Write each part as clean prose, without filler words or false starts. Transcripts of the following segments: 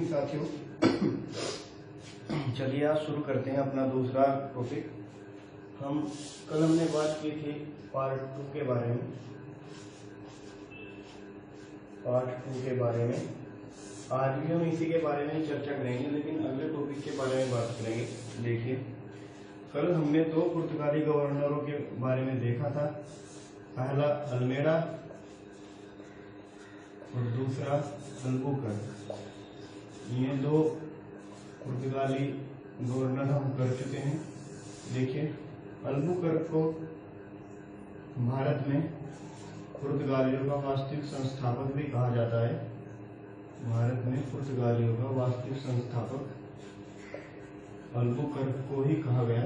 Evening साथियों, चलिए आज शुरू करते हैं अपना दूसरा टॉपिक। कल हमने बात की थी पार्ट 2 के बारे में। आज भी हम इसी के बारे में चर्चा करेंगे, लेकिन अगले टॉपिक के बारे में बात करेंगे। देखिए, कल हमने 2 पुर्तगाली गवर्नरों के बारे में देखा था। पहला अल्मेडा और दूसरा अल्बुकर्क। ये 2 पुर्तगाली गवर्नर हम कर चुके हैं। देखिए, अल्बुकर्क को भारत में पुर्तगालियों का वास्तविक संस्थापक भी कहा जाता है। भारत में पुर्तगालियों का वास्तविक संस्थापक अल्बुकर्क को ही कहा गया।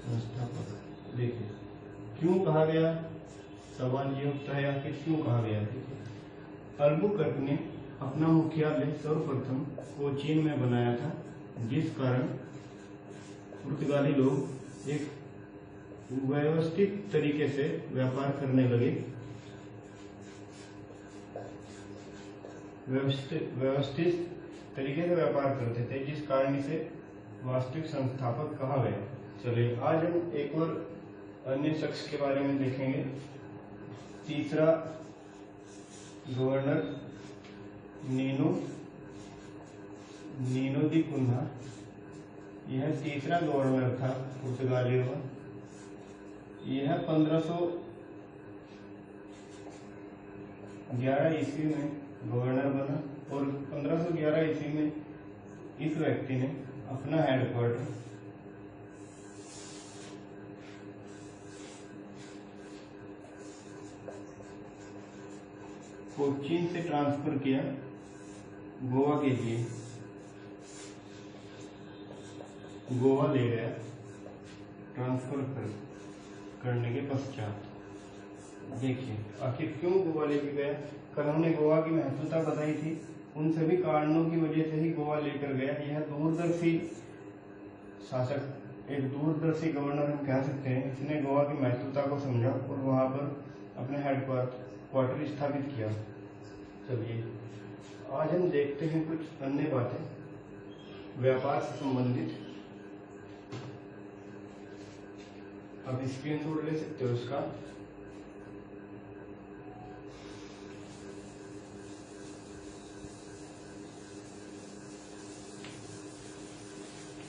संस्थापक। देखिए, क्यों कहा गया, सवाल ये उठता है आखिर क्यों कहा गया। अल्बुकर्क ने अपना मुख्यालय सर्वप्रथम कोचीन में बनाया था, जिस कारण पुर्तगाली लोग एक व्यवस्थित तरीके से व्यापार करने लगे। व्यवस्थित तरीके से व्यापार करते थे, जिस कारण इसे वास्तविक संस्थापक कहा गया। चलिए, आज हम एक और अन्य शख्स के बारे में देखेंगे। तीसरा गवर्नर नीनो दी कुन्हा। यह तीसरा गवर्नर था पुर्तगालियों का। यह 1511 ईस्वी में गवर्नर बना और 1511 ईस्वी में इस व्यक्ति ने अपना हेडक्वार्टर कोचीन से ट्रांसफर किया गोवा के लिए। गोवा ले गया ट्रांसफर करने के पश्चात। देखिए, आखिर क्यों गोवा लेके गया। कल हमने गोवा की महत्वता बताई थी। उन सभी कारणों की वजह से ही गोवा लेकर गया। यह दूरदर्शी शासक, एक दूरदर्शी गवर्नर हम कह सकते हैं। इसने गोवा की महत्वता को समझा और वहां पर अपने हेडक्वार्टर स्थापित किया। चलिए, आज हम देखते हैं कुछ अन्य बातें व्यापार से संबंधित। आप स्क्रीनशॉट ले सकते हो उसका।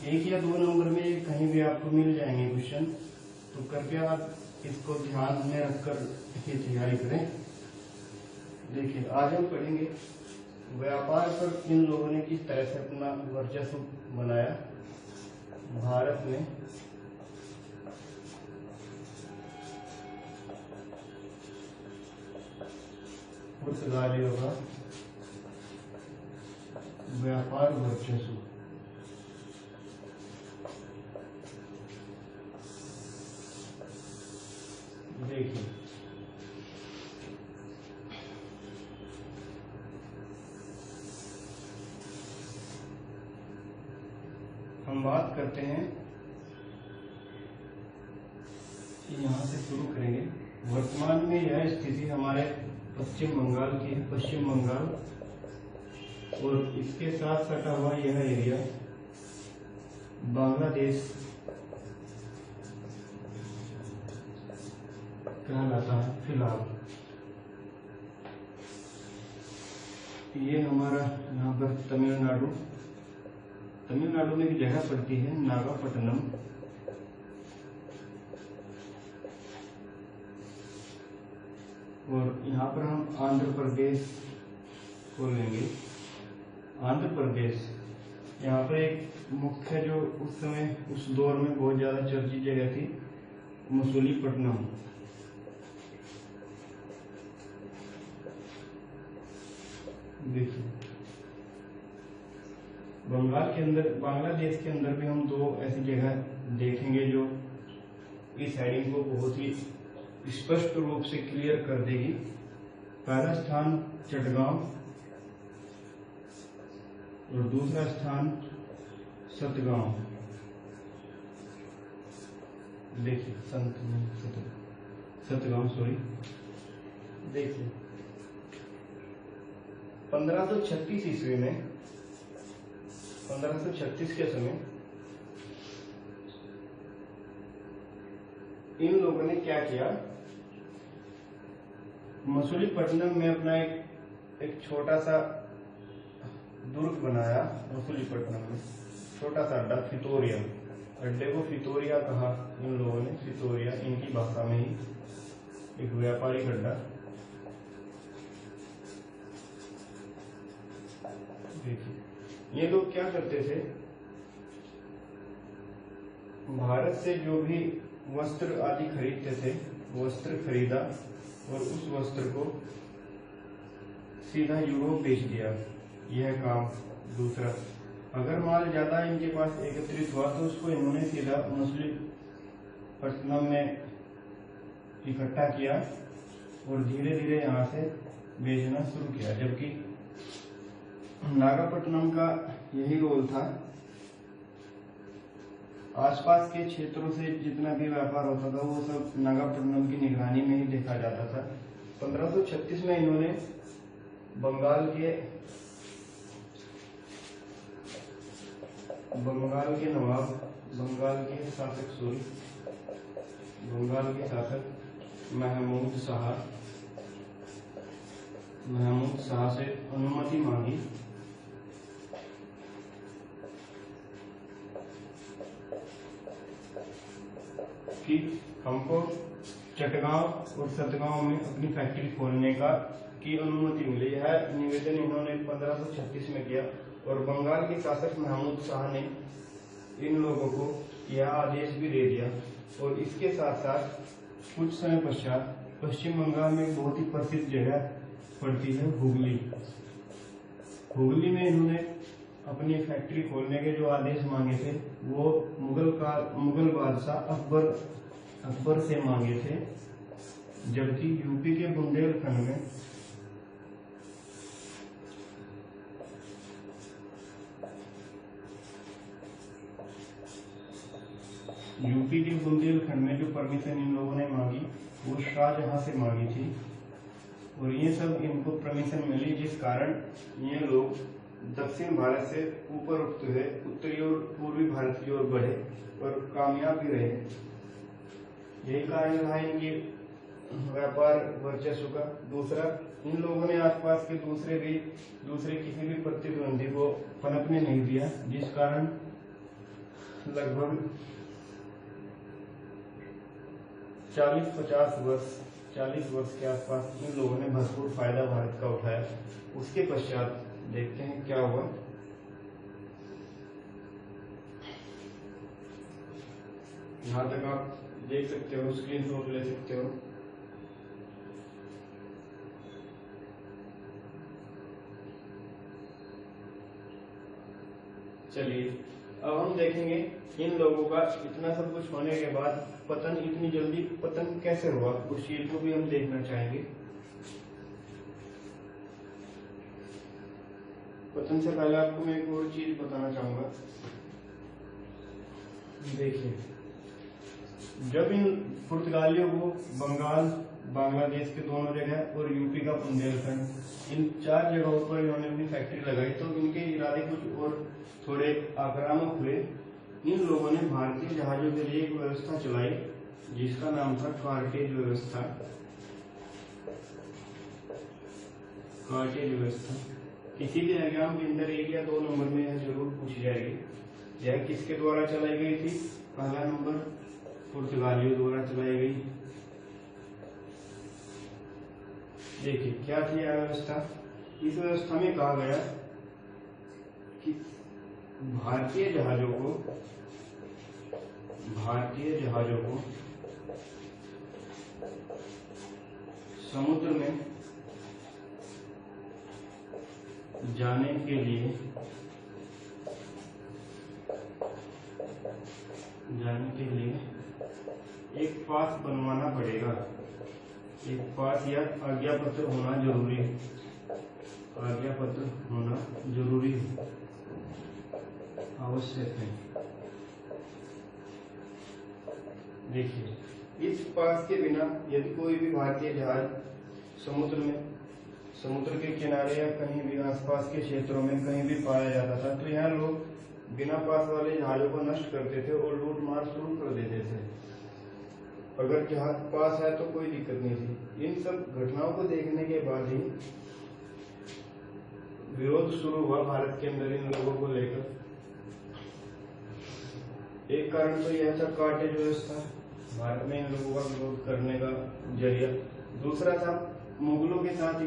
एक या 2 नंबर में कहीं भी आपको मिल जाएंगे क्वेश्चन, तो कृपया आप इसको ध्यान में रखकर ही तैयारी करें। देखिए, आज हम पढ़ेंगे व्यापार पर इन लोगों ने किस तरह से अपना वर्चस्व बनाया भारत में। पुर्तगालियों का व्यापार वर्चस्व। देखिए, हम बात करते हैं, यहाँ से शुरू करेंगे। वर्तमान में यह स्थिति हमारे पश्चिम बंगाल की है। पश्चिम बंगाल और इसके साथ सटा हुआ यह एरिया बांग्लादेश कहलाता है फिलहाल। ये हमारा यहाँ पर तमिलनाडु में एक जगह पड़ती है नागापट्टनम। और यहाँ पर हम आंध्र प्रदेश को लेंगे। आंध्र प्रदेश यहाँ पर एक मुख्य, जो उस समय उस दौर में बहुत ज्यादा चर्चित जगह थी, मसूलीपट्टनम। देखिए, बांग्लादेश के अंदर भी हम 2 ऐसी जगह देखेंगे जो इस हेडिंग को बहुत ही स्पष्ट रूप से क्लियर कर देगी। पहला स्थान चटगांव और दूसरा स्थान सतगांव। देखिए, संत सतगांव सॉरी। देखिए 1536 ईस्वी में 1536 के समय इन लोगों ने क्या किया, मसूलीपट्टनम में अपना एक छोटा सा दुर्ग बनाया। मसूलीपट्टनम में छोटा सा अड्डा, फितोरिया, अड्डे को फितोरिया कहा इन लोगों ने, फितोरिया इनकी भाषा में ही, एक व्यापारिक अड्डा। देखिए ये लोग क्या करते थे, भारत से जो भी वस्त्र आदि खरीदते थे, वस्त्र खरीदा और उस वस्त्र को सीधा यूरोप बेच दिया। यह काम। दूसरा, अगर माल ज्यादा इनके पास एकत्रित हुआ तो उसको इन्होंने सीधा मसूलीपट्टनम में इकट्ठा किया और धीरे धीरे यहाँ से बेचना शुरू किया। जबकि नागापट्टनम का यही रोल था, आसपास के क्षेत्रों से जितना भी व्यापार होता था वो सब नागापट्टनम की निगरानी में ही देखा जाता था। 1536 में इन्होंने बंगाल के नवाब, बंगाल के शासक महमूद शाह से अनुमति मांगी कि हमको चटगांव और सतगांव में अपनी फैक्ट्री खोलने की अनुमति मिली। यह निवेदन इन्होंने 1536 में किया और बंगाल के शासक महमूद शाह ने इन लोगों को यह आदेश भी दे दिया। और इसके साथ साथ कुछ समय पश्चात पश्चिम बंगाल में एक बहुत ही प्रसिद्ध जगह पड़ती है हुगली। हुगली में इन्होंने अपनी फैक्ट्री खोलने के जो आदेश मांगे थे वो मुगल बादशाह अकबर से मांगे थे। जबकि यूपी के बुंदेलखंड में जो परमिशन इन लोगों ने मांगी वो शाहजहां से मांगी थी और ये सब इनको परमिशन मिली, जिस कारण ये लोग दक्षिण भारत से ऊपर उठते हुए उत्तरी और पूर्वी भारत की ओर बढ़े और कामयाब भी रहे। यही कारण रहा इनकी व्यापार वर्चस्व का। दूसरा, इन लोगों ने आसपास के दूसरे किसी भी प्रतिद्वंदी को पनपने नहीं दिया, जिस कारण लगभग 40 वर्ष के आसपास इन लोगों ने भरपूर फायदा भारत का उठाया। उसके पश्चात देखते हैं क्या हुआ। यहाँ तक आप देख सकते हो, स्क्रीनशॉट ले सकते हो। चलिए अब हम देखेंगे इन लोगों का इतना सब कुछ होने के बाद इतनी जल्दी पतन कैसे हुआ, उस चीज को भी हम देखना चाहेंगे। पतन से पहले आपको मैं एक और चीज बताना चाहूंगा। देखिए, जब इन पुर्तगालियों को बांग्लादेश के दोनों जगह और यूपी का बुंदेलखंड, इन 4 जगहों पर इन्होंने अपनी फैक्ट्री लगाई, तो इनके इरादे कुछ और थोड़े आक्रामक हुए। इन लोगों ने भारतीय जहाजों के लिए एक व्यवस्था चलाई जिसका नाम था कार्टेज व्यवस्था। किसी भी एग्जाम के अंदर 1 या 2 नंबर में यह जरूर पूछी जाएगी। यह किसके द्वारा चलाई गई थी? पहला नंबर पुर्तगालियों द्वारा चलाई गई। देखिए क्या थी यह व्यवस्था। इस व्यवस्था में कहा गया कि भारतीय जहाजों को समुद्र में जाने के लिए एक पास बनवाना पड़ेगा। एक पास या आज्ञा पत्र होना जरूरी है। आवश्यक है। देखिए इस पास के बिना यदि कोई भी भारतीय जहाज समुद्र के किनारे या कहीं भी आसपास के क्षेत्रों में कहीं भी पाया जाता था, तो यहाँ लोग बिना पास वाले जहाजों को नष्ट करते थे और लूट मार शुरू कर देते थे। अगर जहाज पास है तो कोई दिक्कत नहीं थी। इन सब घटनाओं को देखने के बाद ही विरोध शुरू हुआ भारत के अंदर इन लोगों को लेकर। एक कारण तो यह था कार्टेज व्यवस्था, भारत में इन लोगों का विरोध करने का जरिया। दूसरा था मुगलों के साथ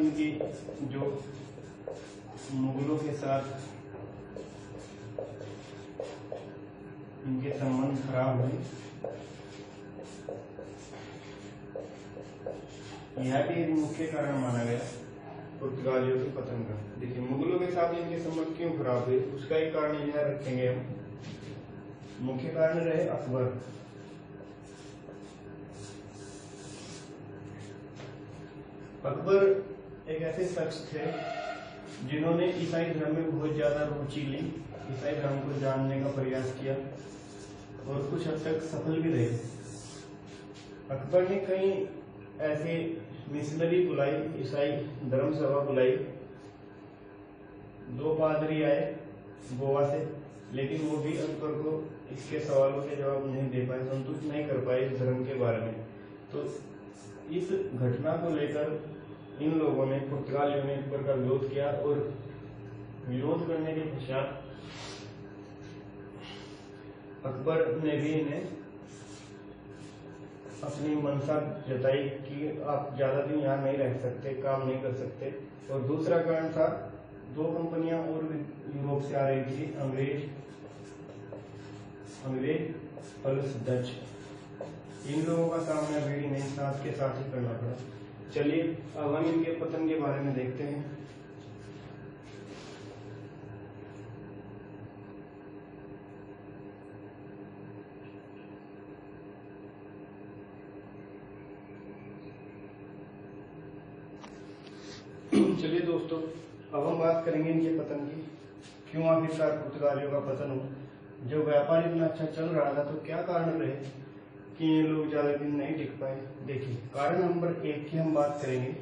इनके संबंध खराब हुए। यह भी एक मुख्य कारण माना गया पुर्तगालियों के पतन का। देखिए, मुगलों के साथ इनके संबंध क्यों खराब हुए, उसका एक कारण यह रखेंगे हम। मुख्य कारण रहे अकबर। अकबर एक ऐसे शख्स थे जिन्होंने ईसाई धर्म में बहुत ज्यादा रुचि ली, ईसाई धर्म को जानने का प्रयास किया और कुछ हद तक सफल भी रहे। अकबर ने कई ऐसे मिशनरी बुलाई, ईसाई धर्म सभा बुलाई। 2 पादरी आए गोवा से, लेकिन वो भी अकबर को इसके सवालों के जवाब नहीं दे पाए, संतुष्ट नहीं कर पाए इस धर्म के बारे में। तो इस घटना को लेकर इन लोगों ने, पुर्तगालियों ने अकबर का विरोध किया और विरोध करने के पश्चात अकबर ने भी इन्हें अपनी मंशा जताई कि आप ज्यादा दिन यहाँ नहीं रह सकते, काम नहीं कर सकते। और दूसरा कारण था 2 कंपनियां और यूरोप से आ रही थी, अंग्रेज प्लस डच। इन लोगों का सामना भी इन्हें साथ के साथ ही करना पड़ा। चलिए अब हम इनके पतन के बारे में देखते हैं। चलिए दोस्तों, अब हम बात करेंगे इनके पतन की। क्यों आखिरकार पुर्तगालियों का पतन हुआ। जो व्यापार इतना अच्छा चल रहा था, तो क्या कारण रहे कि ये लोग ज्यादा दिन नहीं टिक पाए। देखिए, कारण नंबर 1 की हम बात करेंगे।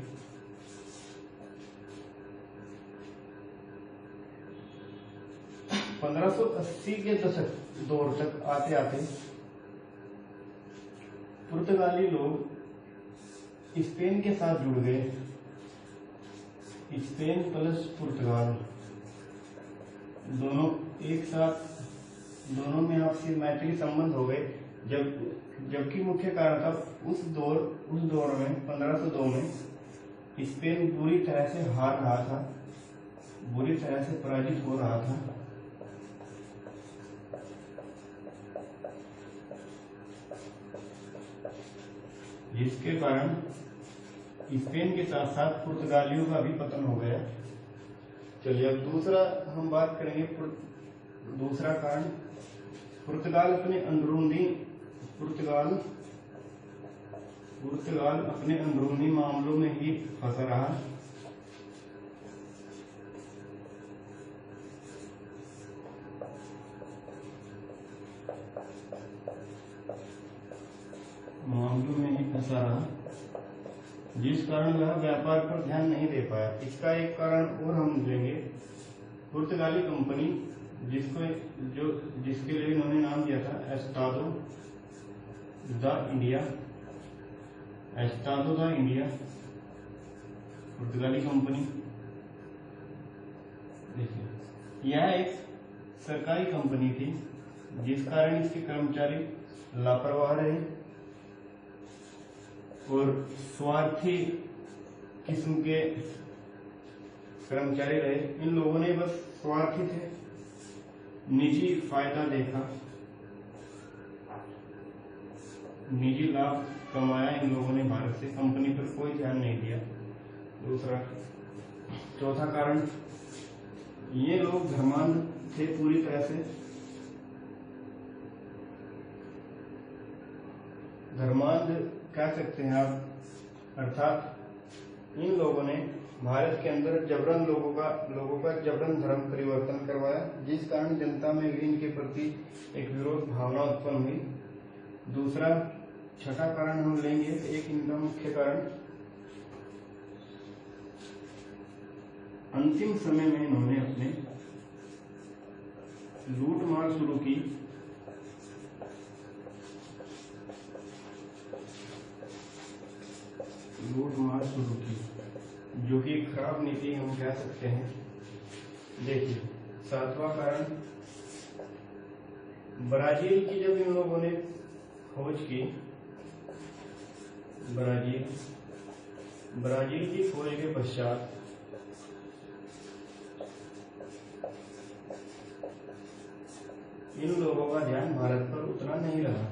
सन 1580 के दशक दौर तक आते आते पुर्तगाली लोग स्पेन के साथ जुड़ गए। स्पेन प्लस पुर्तगाल दोनों एक साथ, दोनों में आपसी मैत्री संबंध हो गए। जबकि मुख्य कारण था उस दौर में 1502 में स्पेन बुरी तरह से हार रहा था, बुरी तरह से पराजित हो रहा था। जिसके कारण स्पेन के साथ साथ पुर्तगालियों का भी पतन हो गया। चलिए अब दूसरा हम बात करेंगे। दूसरा कारण, पुर्तगाल अपने अंदरूनी मामलों में ही फंसा रहा। जिस कारण वह व्यापार पर ध्यान नहीं दे पाया। इसका एक कारण और हम लेंगे, पुर्तगाली कंपनी जिसके लिए इन्होंने नाम दिया था एस्टादो द इंडिया। पुर्तगाली कंपनी, देखिए यह एक सरकारी कंपनी थी, जिस कारण इसके कर्मचारी लापरवाह रहे और स्वार्थी किस्म के कर्मचारी रहे। इन लोगों ने बस स्वार्थी थे, निजी फायदा देखा, निजी लाभ कमाया इन लोगों ने भारत से, कंपनी पर कोई ध्यान नहीं दिया। चौथा कारण, ये लोग धर्मांध थे पूरी तरह से। धर्मांध कह सकते हैं आप, अर्थात इन लोगों ने भारत के अंदर जबरन लोगों का जबरन धर्म परिवर्तन करवाया, जिस कारण जनता में भी इनके प्रति एक विरोध भावना उत्पन्न हुई। दूसरा, छठा कारण हम लेंगे एक इनका मुख्य कारण, अंतिम समय में इन्होंने अपने लूटमार शुरू की, जो कि एक खराब नीति हम कह सकते हैं। देखिए सातवां कारण, ब्राजील की जब इन लोगों ने खोज की, ब्राजील की खोज के पश्चात इन लोगों का ध्यान भारत पर उतना नहीं रहा।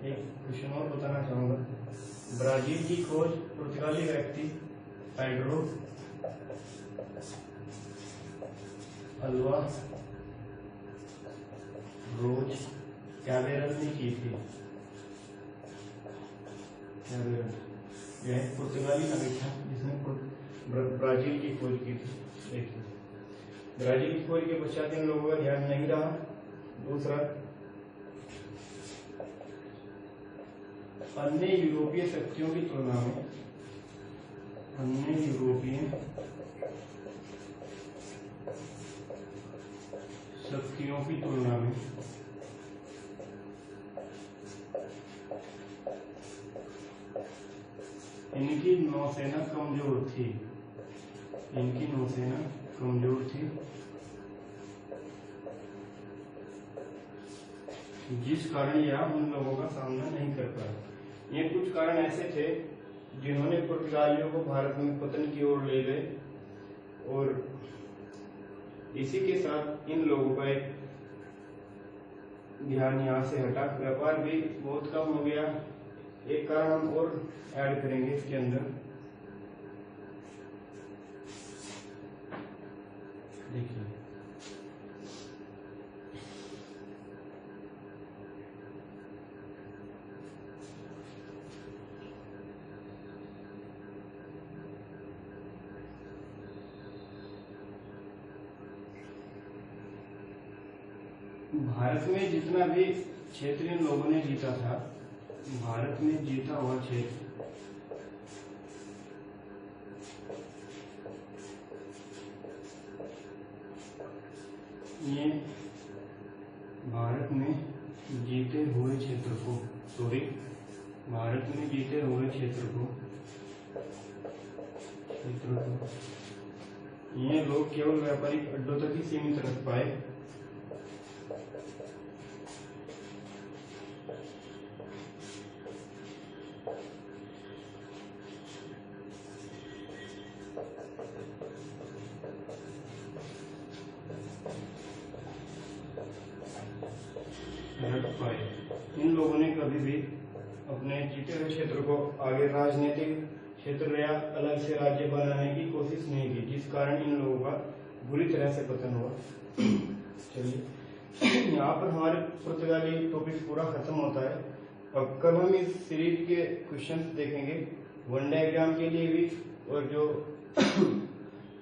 एक क्वेश्चन और बताना चाहूंगा, ब्राजील की खोज पुर्तगाली व्यक्ति पेड्रो अल्वारेज कैबेरल ने की थी। यह पुर्तगाली नागरिक था जिसने ब्राजील की खोज की थी। देखिए ब्राजील की खोज के पश्चात इन लोगों का ध्यान नहीं रहा। दूसरा, अन्य यूरोपीय शक्तियों की तुलना में इनकी नौसेना कमजोर थी, जिस कारण यह उन लोगों का सामना नहीं कर पाए। ये कुछ कारण ऐसे थे जिन्होंने पुर्तगालियों को भारत में पतन की ओर ले गए, और इसी के साथ इन लोगों का एक ध्यान यहाँ से हटा, व्यापार भी बहुत कम हो गया। एक कारण हम और ऐड करेंगे इसके अंदर। देखिए भारत में जितना भी क्षेत्र इन लोगों ने जीता था, भारत में जीता हुआ क्षेत्र ये भारत में जीते हुए क्षेत्र को ये लोग केवल व्यापारिक अड्डों तक ही सीमित रख पाए। इन लोगों ने कभी भी अपने जीते हुए क्षेत्र को आगे राजनीतिक क्षेत्र या अलग से राज्य बनाने की कोशिश नहीं की, जिस कारण इन लोगों का बुरी तरह से पतन हुआ। चलिए यहाँ पर हमारे पुर्तगाली टॉपिक पूरा खत्म होता है। अब कल हम इस सीरीज के क्वेश्चंस देखेंगे, वन डायग्राम के लिए भी, और जो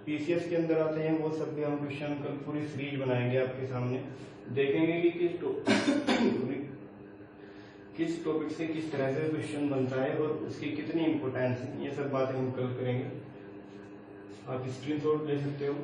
पीसीएस के अंदर आते हैं वो सब भी हम क्वेश्चन कल पूरी सीरीज बनाएंगे आपके सामने। देखेंगे कि किस टॉपिक से किस तरह से क्वेश्चन बनता है और उसकी कितनी इंपोर्टेंस है, ये सब बातें हम कल करेंगे। आप स्क्रीनशॉट ले सकते हो।